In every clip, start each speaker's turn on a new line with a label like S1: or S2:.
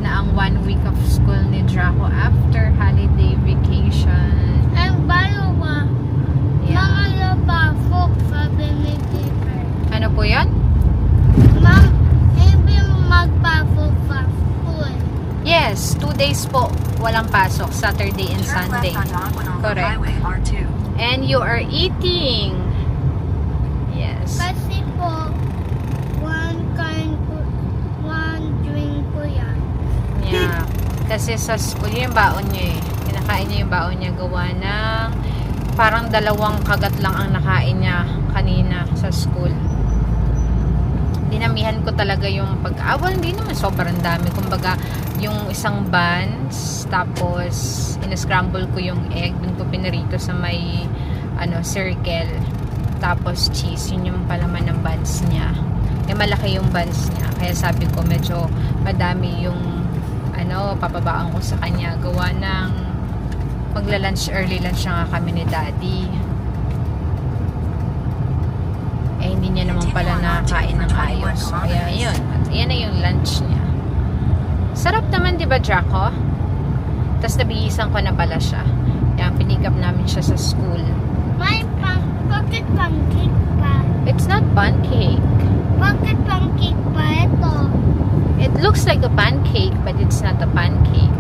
S1: na ang 1 week of school ni Draco after holiday vacation.
S2: Ang balo ba?
S1: Yeah.
S2: Mga labafok, sabi ni teacher.
S1: Ano po yan?
S2: Ma'am, hindi magpafok sa school.
S1: Yes, 2 days po. Walang pasok. Saturday and Sunday. Correct. And you are eating. Yes.
S2: Kasi po, one drink po yan.
S1: Yeah. Kasi sa school, yun yung baon niya eh. Kinakain niya yung baon niya gawa ng parang 2 kagat lang ang nakain niya kanina sa school. Dinamihan ko talaga yung pag-awal. Hindi naman sobrang dami. Kumbaga, yung isang buns, tapos in-scramble ko yung egg. Dun ko pinarito sa may circle. Tapos cheese. Yun yung palaman ng buns niya. Eh, malaki yung buns niya. Kaya sabi ko, medyo madami yung papabaan ko sa kanya. Gawa ng magla-lunch, early lunch na nga kami ni Daddy. Eh, hindi niya naman pala nakain ng ayos. Kaya, yun. At yan na yung lunch niya. Sarap naman, di ba, Draco? Tapos nabihisan ko na pala siya. Kaya pinig up namin siya sa school.
S2: May bakit pancake pa?
S1: It's not pancake.
S2: Bakit pancake pa ito?
S1: It looks like a pancake, but it's not a pancake.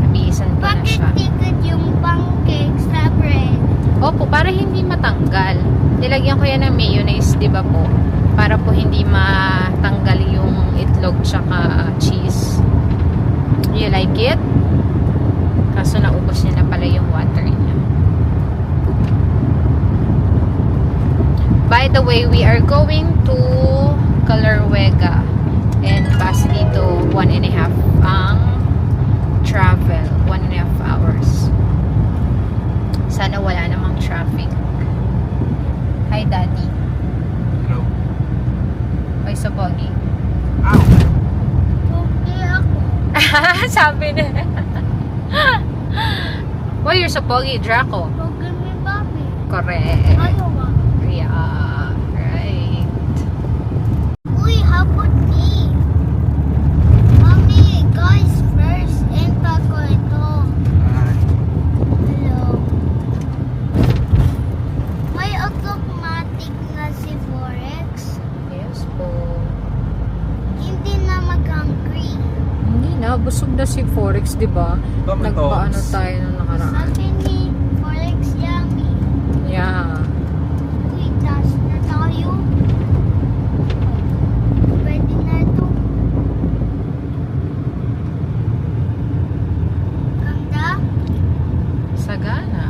S1: Nabihisan ko na
S2: Bakit
S1: siya.
S2: tikit yung pancake sa bread?
S1: Opo, para hindi matanggal. Nilagyan ko yan ng mayonnaise, di ba po? Para po hindi matanggal yung itlog tsaka cheese. You like it? Kaso naubos niya na pala yung water niya. By the way, we are going to Calarwega. And base dito, 1.5 ang travel. 1.5 hours. Sana wala namang traffic. Hi, Daddy.
S3: Hello.
S1: Ay, sa pogi.
S3: Ow!
S2: Okay ako.
S1: Sabi na. Well, you're so pogi, Draco.
S2: Okay, may babi.
S1: Correct.
S2: Ayaw ba?
S1: Yeah, right.
S2: Uy, how about me? Mommy, guys, first, enta ko ito.
S3: Ay,
S2: Hello. May automatic na si Forex.
S1: Yes po.
S2: Hindi na mag-hungry.
S1: Hindi na, busog na si Forex, di ba?
S3: ito may
S1: Nagpaano
S3: togs.
S1: tayo nung nakaraan.
S2: Sabi ni Forex, yummy.
S1: Yeah.
S2: Uy, taas na tayo. Pwede na ito. Ganda?
S1: Sagana.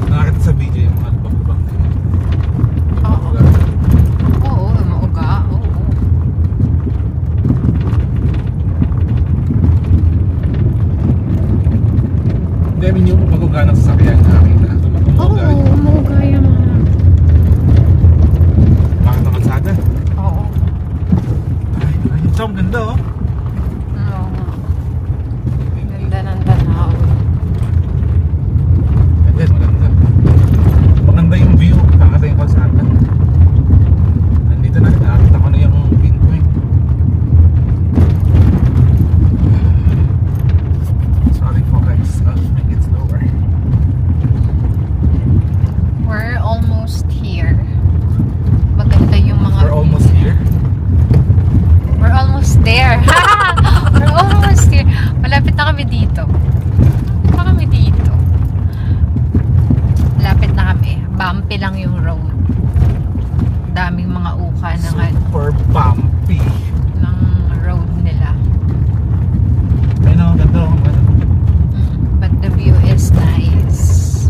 S3: Nakakita sa video yung mga lubak-lubak na yun.
S1: Oo. Oo, mauga. Oo.
S3: Hindi, I mean yung maguga ng sasakyan nakakita. Maguga.
S1: mauga yung mga.
S3: Bakit ang kalsada?
S1: Oo.
S3: Ay, ayun siya, ang ganda oh.
S1: Oo. Ganda ng tanaw.
S3: Ganda, maganda. Maganda yung view, kakata yung kalsada. Nandito na, nakakita ko na yung pinpoint. Sorry for guys, I'll make it slower.
S1: We're almost here. Maganda yung mga.
S3: We're almost here.
S1: We're almost there. We're almost here. Malapit na kami dito. Malapit na kami dito. Malapit na kami. Bumpy lang yung road. Daming mga uka ng,
S3: Super bumpy.
S1: ng road nila.
S3: Ayun oh, ganda oh.
S1: But the view is nice.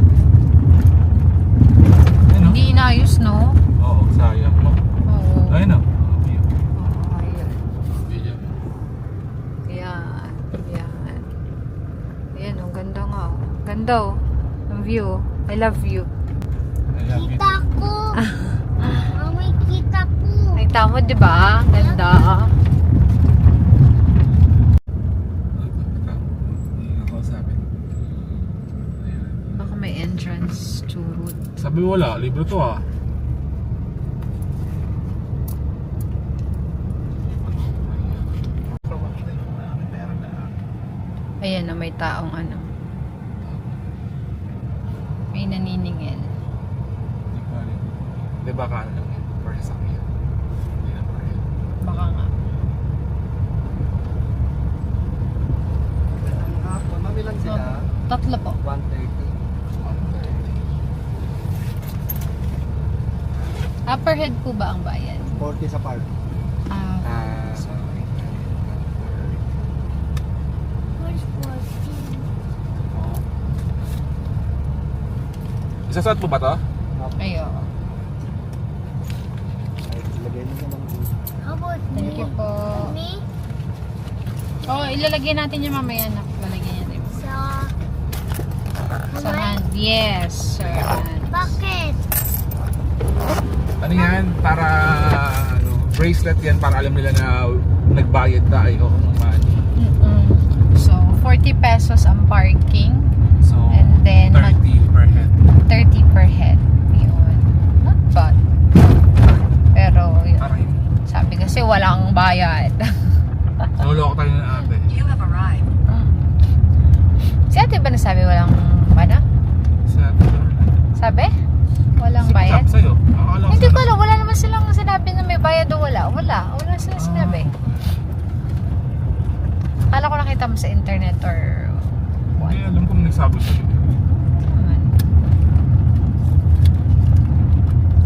S1: Ganda oh. Ang view. I love you.
S3: I love you.
S2: Kita ko. May kita ko.
S1: Nakita mo, di ba? Ganda. Baka may entrance to route.
S3: Sabi wala, libre to ah.
S1: Ayan na, may taong ano. May naniningil.
S3: Di ba ka ano lang yun? Per sasakyan. Hindi na per head.
S1: Baka nga.
S4: Mamilan sila?
S1: Tatlo po.
S4: 130.
S1: Per head po ba ang bayan?
S4: 40 sa park.
S3: Sorry.
S2: Where's 14?
S3: Isasuot mo ba to?
S1: Ayo.
S4: Ay, lagay mo naman.
S2: How about
S1: Thank
S2: me?
S1: you po.
S2: Me?
S1: Oh, ilalagay natin yung mamaya na. Lalagyan natin. Sa hand. Yes, sir.
S2: Bakit?
S3: Ano yan? Para ano, bracelet yan para alam nila na nagbayad tayo ng money.
S1: So, 40 pesos ang parking.
S3: So,
S1: And then,
S3: 30 per head.
S1: 30 per head. Yun. Not bad. Pero, yun.
S3: Parang yun.
S1: Sabi kasi walang bayad.
S3: Nuloko tayo ng ate.
S1: Si ate ba nasabi walang bana?
S3: Sa ate.
S1: Sabi? Walang
S3: Sabi
S1: bayad?
S3: sa'yo. Akala
S1: Hindi ko
S3: sa-
S1: alam. Wala naman silang sinabi na may bayad o wala. Wala. Wala silang sinabi. Akala ko nakita mo sa internet or what.
S3: Hindi, alam ko may nagsabi sa'yo.
S1: Naman.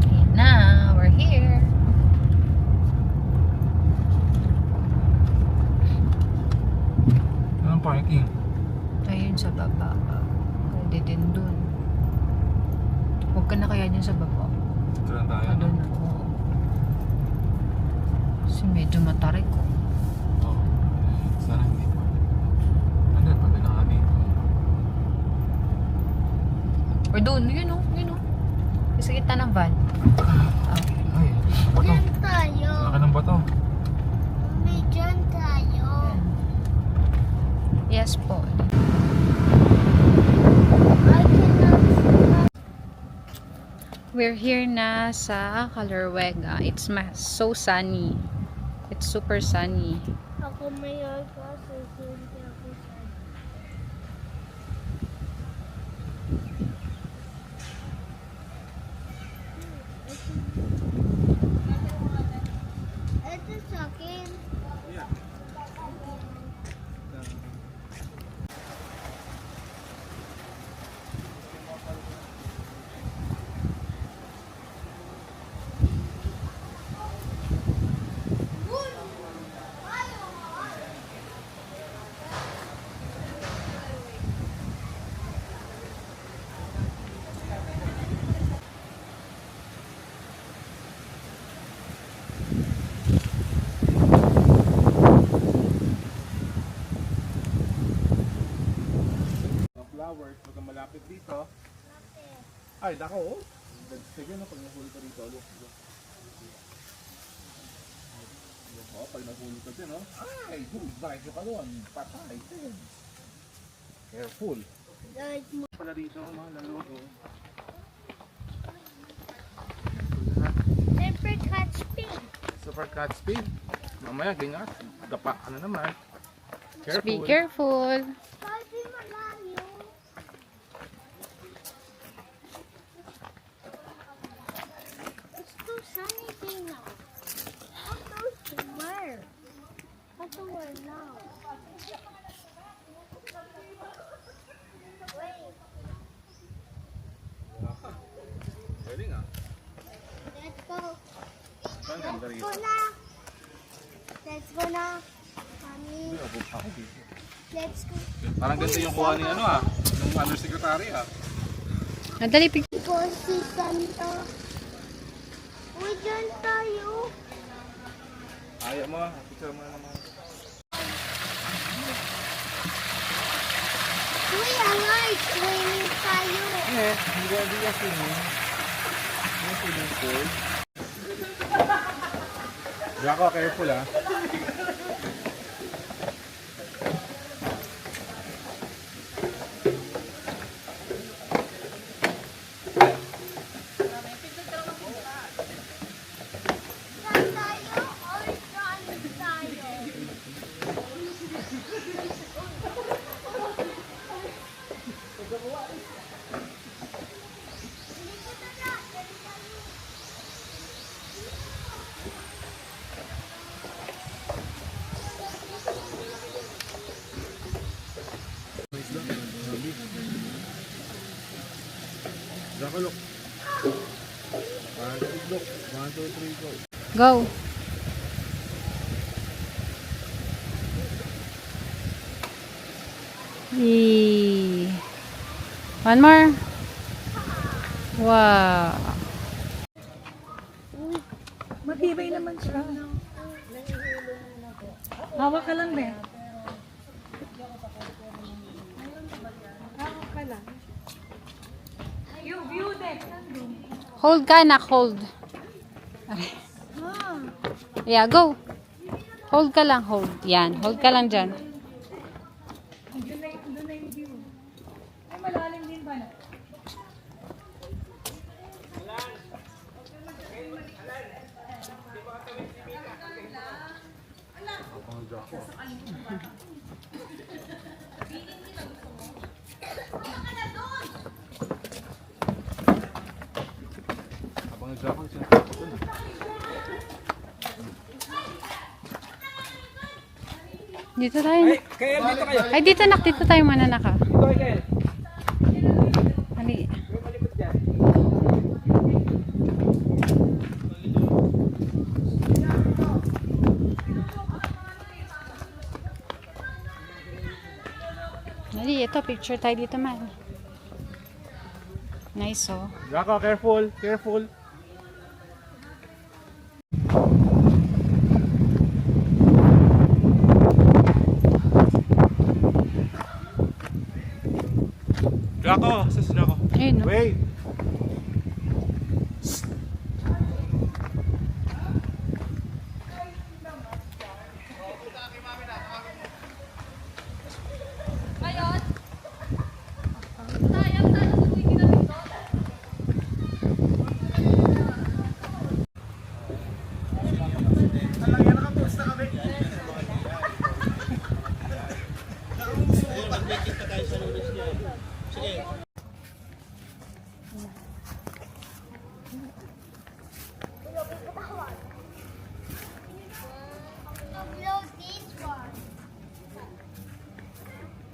S1: Ayan na. We're here.
S3: Anong parking?
S1: Ayun sa baba. Pwede din dun. Huwag ka na kaya dyan sa baba.
S3: Ito lang tayo.
S1: Ano na. Oo. Kasi medyo matarik ko.
S3: Oo. Sana hindi pa. Ano, pwede na nga dito.
S1: Or doon. Yun o. Yun o. Sa kita ng van. Okay.
S3: Ay, bato.
S2: Diyan tayo.
S3: Laki ng bato.
S2: May dyan tayo.
S1: Yes po.
S2: I cannot.
S1: We're here na sa Calorwega. It's so sunny. It's super sunny.
S2: Ako mayor kasi hindi ako sad. Ito sa akin.
S3: Flowers, pag malapit dito. Ay, dako oh. Sige na, pag nahuli ka rito. Look. Oh, pag nahuli ka din, oh. Ay, bakit ka doon? Patay din. Careful.
S2: Like,
S3: Pala dito, mga lalo.
S2: Leopard catch pig.
S3: Super cat speed. Mamaya, ganyan. Dapa, ano naman.
S1: Just be
S3: Careful.
S1: careful.
S2: Kasi malayo. It's too sunny day now. How close to where? How to where now? Wait,
S3: Pwede nga.
S2: let's go.
S3: Saan ganda
S2: Let's
S3: rito?
S2: go na. Let's go na. Mommy,
S3: Ako dito.
S2: let's go.
S3: Parang ganito yung kuha ni ano ah. Yung undersecretary ah.
S1: Nadali pig.
S2: Go si Santa. Uy, dyan tayo.
S3: Ayaw mo. Picture mo na naman.
S2: Uy, angay. swimming tayo.
S3: Eh, hindi kasi yung swimming pool. Jacko, careful ah.
S2: Saan tayo or saan tayo?
S3: Jacko, look. 1, 2, look. 1, 2, 3, go.
S1: Go. Yee. One more. Wow.
S5: Matibay naman siya. Hawak ka lang, be. Hawak ka lang. Yung view deck, nandun.
S1: Hold ka, anak. Hold. Yeah, go. Hold ka lang, hold. Yan, hold ka lang dyan.
S5: Doon na yung view. Ay, malalim din ba na?
S3: Abang nag-Jacko, siya.
S1: Dito tayo. Ay, dito nak. Dito tayo muna naka. Hali. Hali, ito. Picture tayo dito man. Nice, oh.
S3: Jacko, careful, careful. Jacko, sis Jacko.
S1: Ayun, no?
S3: Wait.
S2: Blow this one.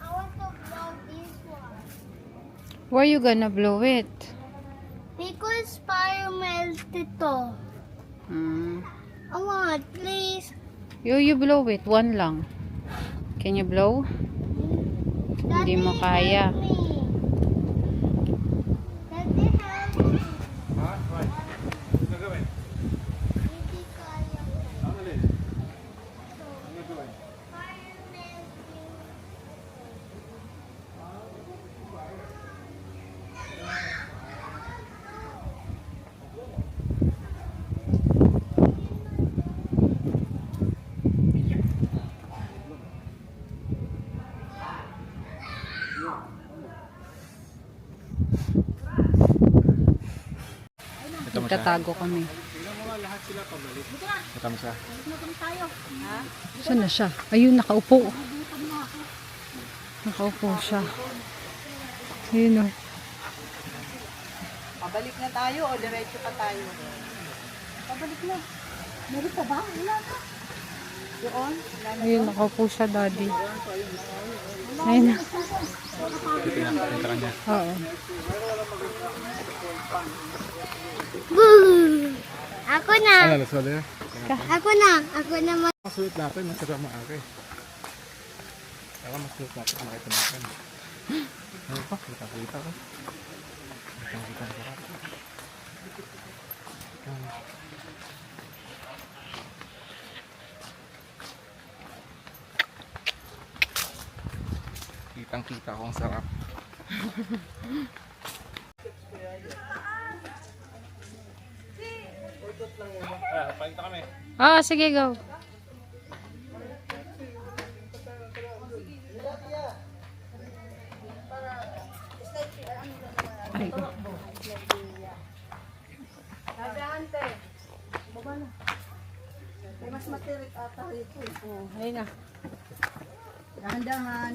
S2: I want to blow this one.
S1: Where you gonna blow it?
S2: Because fire melted to.
S1: Hmm.
S2: I want, please.
S1: You blow it. One lang. Can you blow? Hindi mo kaya.
S2: Help me. Daddy, help me.
S3: Ha? Right. Ano gagawin?
S2: Hindi kaya.
S3: Ano ulit? Ano gagawin?
S2: Fire melting.
S1: Magtatago kami.
S3: Ito mo siya.
S1: Saan na siya? Ayun, nakaupo. Nakaupo siya. Ayun, oh.
S5: Pabalik na tayo o diretso pa tayo? Pabalik na. Meron pa ba? Wala na. Doon? Wala na.
S1: Ayun, nakaupo siya, daddy. Ayun na.
S3: Dito na, punta ka niya.
S1: Oo.
S2: Boo! Ako na.
S3: Ano, let's go there.
S2: Ako na. Ako naman.
S3: Masulit natin, masarap maakay. Saka masulit natin, makita natin. Ano pa? Kita-kita ko. Kita-kita ko. Kitang-kita ko ang sarap. Pakita kami.
S1: Oh, sige, go. Ay, go.
S5: Ante. Baba na. May mas matirik ata rito. Oh, ayun na. Dahan-dahan.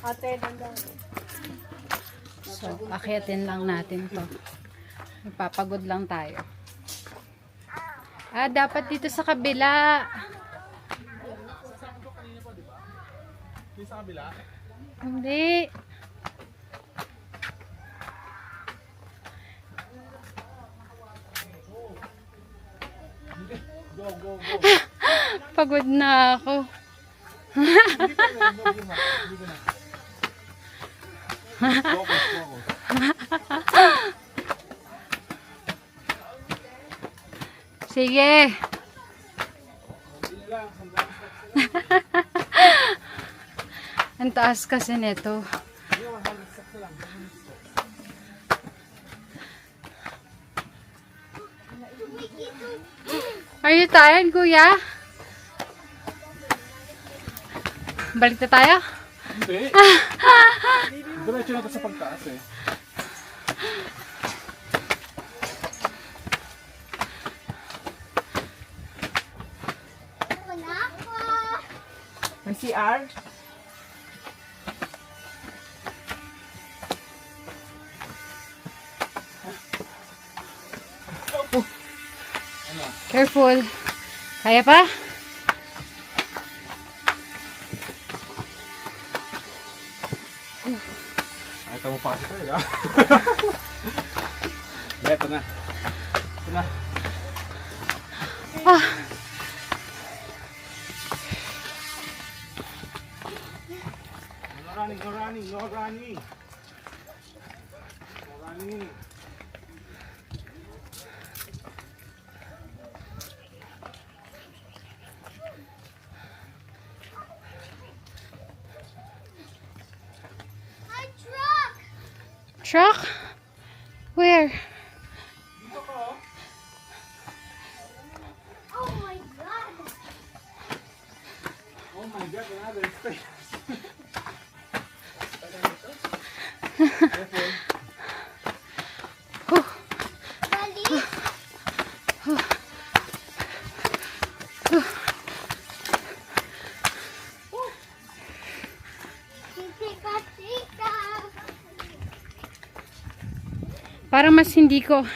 S5: Ate, dahan-dahan.
S1: So, akyatin lang natin to. Magpapagod lang tayo. Ah, dapat dito sa kabila.
S3: Yung sa kabila.
S1: Hindi.
S3: Go, go, go.
S1: Pagod na ako.
S3: Hindi ko na. Hindi ko na. Focus, focus.
S1: Sige.
S3: Hindi lang. Sandali.
S1: Ang taas kasi nito.
S3: Hindi ko mahalisap na lang.
S1: Are you tired, kuya? Balik na tayo?
S3: Hindi. Diretso na ito sa pagtaas eh.
S2: Ako na ako.
S5: May CR?
S1: Careful. Kaya pa?
S3: Ay, ito mo pa kasi tayo. Ito na. Ito na.
S1: Ah,
S3: No running, no running, no running. No running.
S2: My truck.
S1: truck? Where?
S2: Oh my god.
S3: Oh my God, another space.
S2: Dali. Tika-tika.
S1: Parang mas hindi ko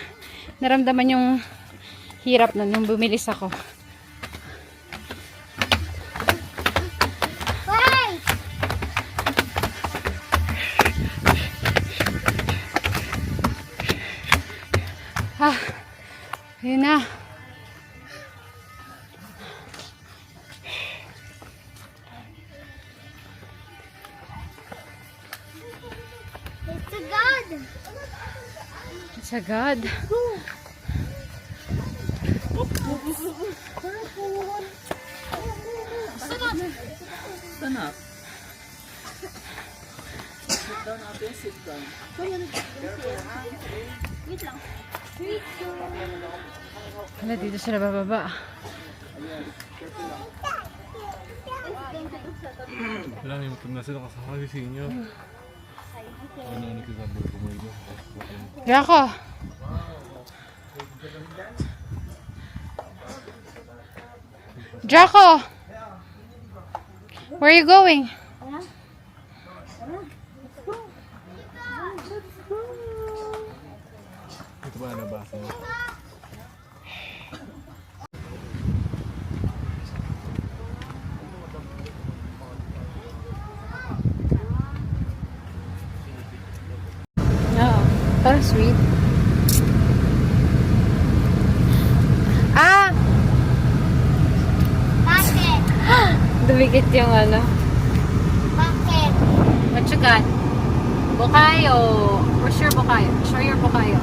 S1: naramdaman yung hirap na nung bumilis ako.
S2: Bye.
S1: Ah, yun na.
S2: It's a god.
S1: Sagad.
S5: Sana. Sit down ate, sit down.
S1: Wala, dito sila bababa.
S3: Wala, may matanda sila kasama si Sinyo. Ano ko sa buhay ko mo ito?
S1: Yako. Draco! Where are you going?
S3: Ito ba nabasa mo?
S1: Oo. Parang sweet. Ah!
S2: Bakit?
S1: Dumikit yung ano.
S2: Bakit?
S1: What you got? Bukayo. For sure bukayo. Show your bukayo.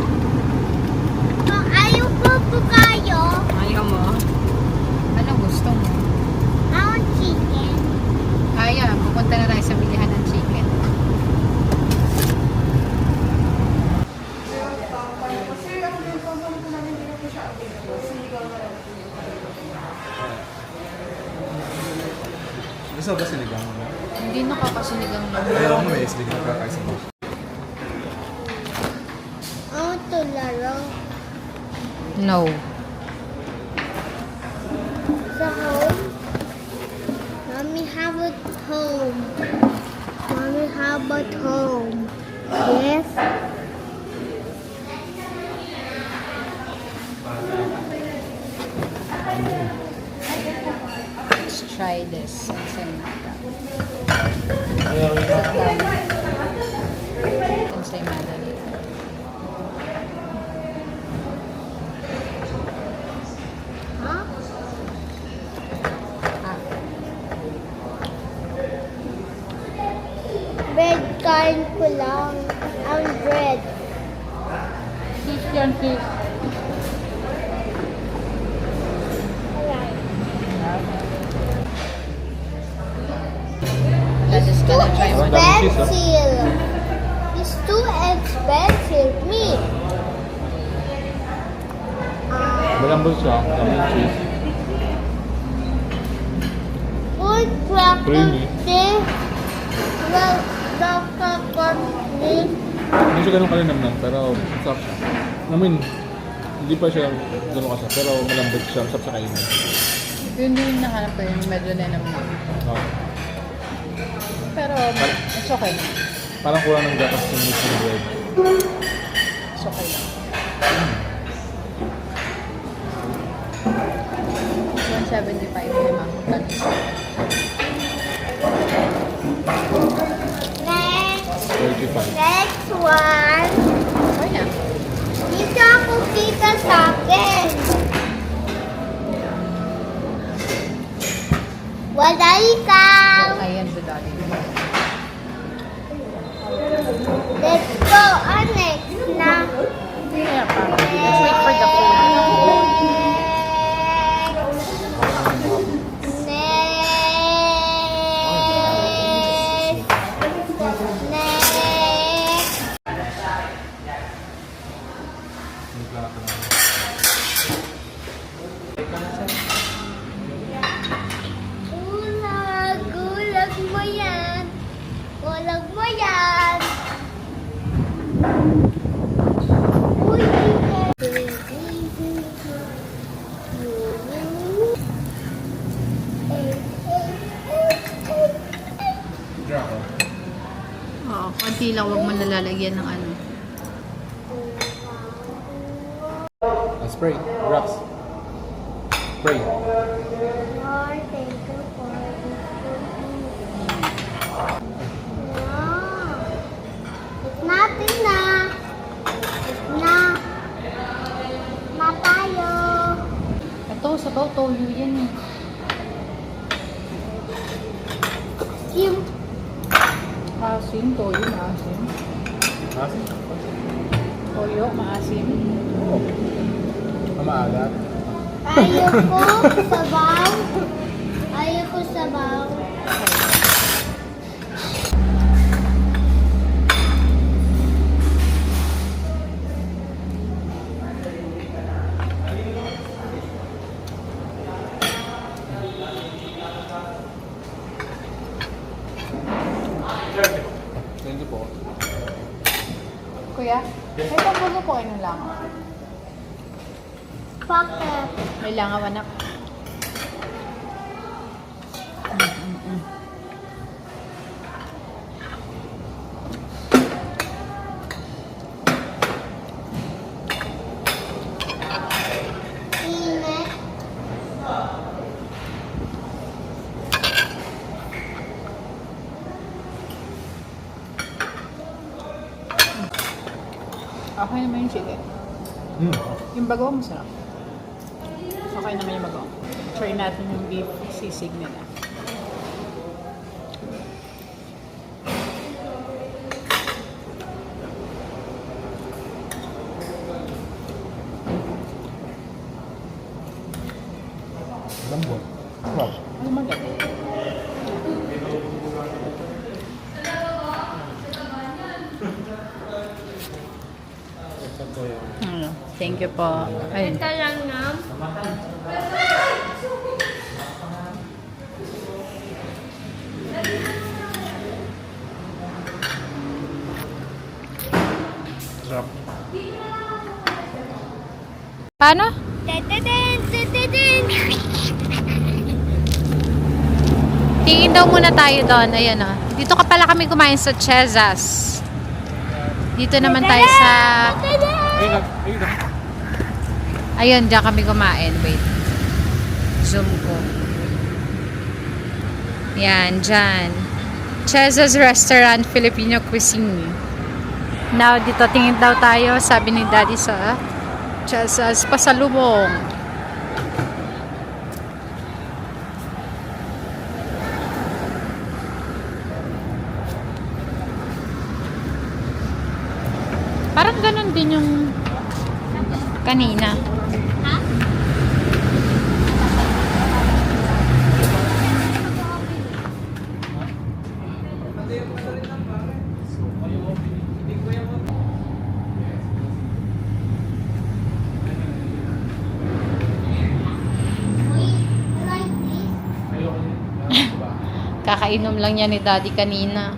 S2: Kung ayaw ko po kayo,
S1: Ayaw mo? Anong gusto mo?
S2: I want chicken.
S1: Kaya, pupunta na tayo sa bilihan ng chicken. sinigang lang.
S3: Ayaw mo may islig na kakaisa mo.
S2: I want to laro.
S1: No.
S2: Sa home. Mommy, have it home. Mommy, have it home. Yes.
S1: Let's try this. Ensaymada. Ensaymada later.
S2: Huh?
S1: Ah,
S2: Bread kain ko lang. Ang bread.
S5: Fish yan, fish.
S2: Alright.
S1: let's just gonna try one.
S2: Expensive. It's too expensive. Me.
S3: Malambot siya. Dami yung cheese.
S2: Food cracker
S3: Creamy.
S2: this. The cracker this.
S3: Hindi siya ganun kalinamnam, pero sarap siya. I mean, hindi pa siya ganun kasi, pero malambot siya. Sarap sa kainin.
S5: Yun din yung nahanap ko yung medyo nenam na.
S3: Oh.
S5: Pero, it's okay.
S3: Parang kulang ng gatas yung meat ng bread.
S5: It's okay lang. 175 yung mga panis.
S2: Next.
S3: 35.
S2: Next one.
S5: Okay na.
S2: Dito ako kita sa akin. Wala ikaw.
S5: Ayan, the daddy.
S2: Let's go. Next na.
S5: Kaya pa. Let's wait for the food.
S2: Gulag mo yan. Gulag mo yan. Uy,
S1: Oo, konti lang. Huwag mo nalalagyan ng ano.
S3: Spray. Drops. Spray.
S2: Lord, thank you for this food. Wow. It's nothing na. It's na. Na tayo.
S5: Ito, sa toyo yan eh.
S2: Kim.
S5: Asim, toyo, maasim.
S3: Asin?
S5: Toyo, maasim.
S3: Oo. Maalat.
S2: Ayoko sabaw. Ayoko sabaw.
S3: Thank you po.
S5: Kuya, may pambulo po kayo ng langaw.
S2: Bakit?
S5: May langaw, anak.
S2: Init.
S5: Okay naman yung chicken. Yung bago, masarap. Okay naman yung bago. Try natin yung beef sisig nila.
S3: Lambot. Wow.
S5: Ano maganda? Thank you po. Ayun.
S2: Ito lang na.
S3: Sarap.
S1: Paano?
S2: Tadadin!
S1: Tingin daw muna tayo doon. Ayan o. Dito ka pala kami kumain sa Chezas. Dito naman tayo sa...
S3: Ayun lang. Ayun lang.
S1: Ayun, dyan kami kumain. Wait. Zoom ko. Yan, dyan. Chezas Restaurant, Filipino Cuisine. Now, dito tingin daw tayo, sabi ni Daddy sa Chezas Pasalubong. Parang ganun din yung kanina.
S2: Ha?
S1: Kakainom lang niya ni Daddy kanina.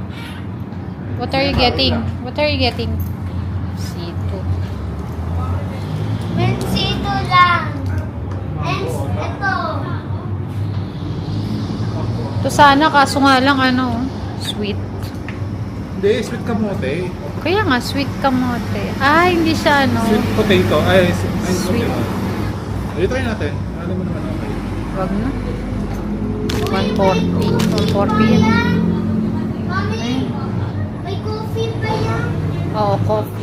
S1: What are you getting? What are you getting? Sito.
S2: Bensito lang. And ito.
S1: Ito sana, kaso nga lang ano, sweet.
S3: Hindi, sweet kamote.
S1: Kaya nga, sweet kamote. Ah, hindi siya ano.
S3: Sweet potato. Ay,
S1: Sweet.
S3: potato. Ay, try natin. Alam mo naman okay.
S1: Wag na. 140. 140 yan.
S2: Mami, may coffee pa yan.
S1: Oo, coffee.